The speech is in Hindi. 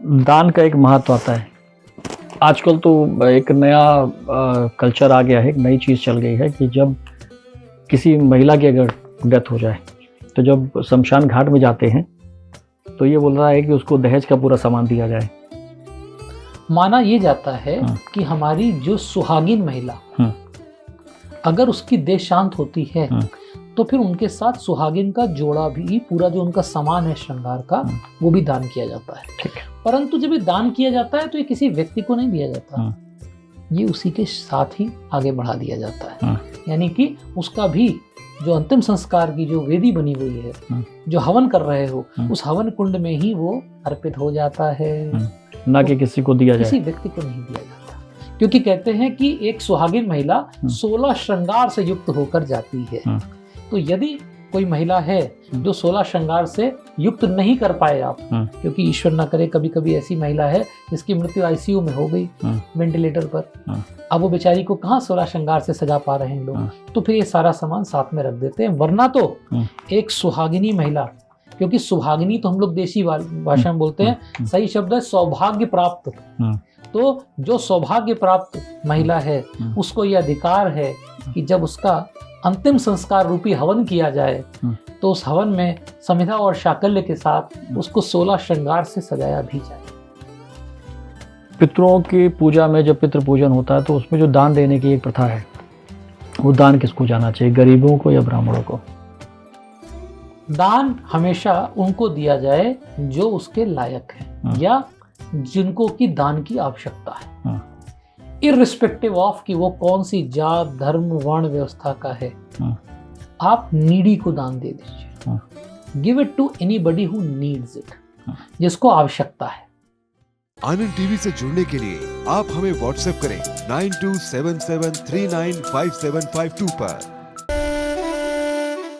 दान का एक महत्व आता है। आजकल तो एक नया कल्चर आ गया है, एक नई चीज़ चल गई है कि जब किसी महिला की अगर डेथ हो जाए, तो जब शमशान घाट में जाते हैं, तो ये बोल रहा है कि उसको दहेज का पूरा सामान दिया जाए। माना ये जाता है कि हमारी जो सुहागिन महिला, अगर उसकी देह शांत होती है, तो फिर उनके साथ सुहागिन का जोड़ा भी, पूरा जो उनका सामान है श्रृंगार का, वो भी दान किया जाता है। ठीक है। परंतु जब ये दान किया जाता है तो ये किसी व्यक्ति को नहीं दिया जाता, ये उसी के साथ ही आगे बढ़ा दिया जाता है। यानी कि उसका भी जो अंतिम संस्कार की जो वेदी बनी हुई है, जो हवन कर रहे हो, उस हवन कुंड में ही वो अर्पित हो जाता है, ना कि किसी को दिया जाए, किसी व्यक्ति को नहीं दिया जाता। क्योंकि कहते हैं कि एक सुहागिन महिला 16 श्रृंगार से युक्त होकर जाती है। तो यदि कोई महिला है जो 16 श्रृंगार से युक्त नहीं कर पाए आप, क्योंकि ईश्वर ना करे कभी कभी ऐसी महिला है जिसकी मृत्यु आईसीयू में हो गई, वेंटिलेटर पर, अब वो बेचारी को कहाँ 16 श्रृंगार से सजा पा रहे हैं लोग, तो फिर ये सारा सामान साथ में रख देते हैं। वरना तो एक सुहागिनी महिला, क्योंकि सुहागिनी तो हम लोग देसी भाषा में बोलते हैं, सही शब्द है सौभाग्य प्राप्त। तो जो सौभाग्य प्राप्त महिला है, उसको यह अधिकार है कि जब उसका अंतिम संस्कार रूपी हवन किया जाए, तो उस हवन में समिधा और शाकल्य के साथ उसको 16 श्रृंगार से सजाया भी जाए। पितरों की पूजा में जब पितृ पूजन होता है, तो उसमें जो दान देने की एक प्रथा है, वो दान किसको जाना चाहिए, गरीबों को या ब्राह्मणों को? दान हमेशा उनको दिया जाए जो उसके लायक है, या जिनको की दान की आवश्यकता है, इर्रिस्पेक्टिव ऑफ कि वो कौन सी जात, धर्म, वर्ण, व्यवस्था का है। आप नीडी को दान दे दीजिए। Give it to anybody who needs it, जिसको आवश्यकता है। आनंद टीवी से जुड़ने के लिए आप हमें व्हाट्सएप करें 9277395752 पर।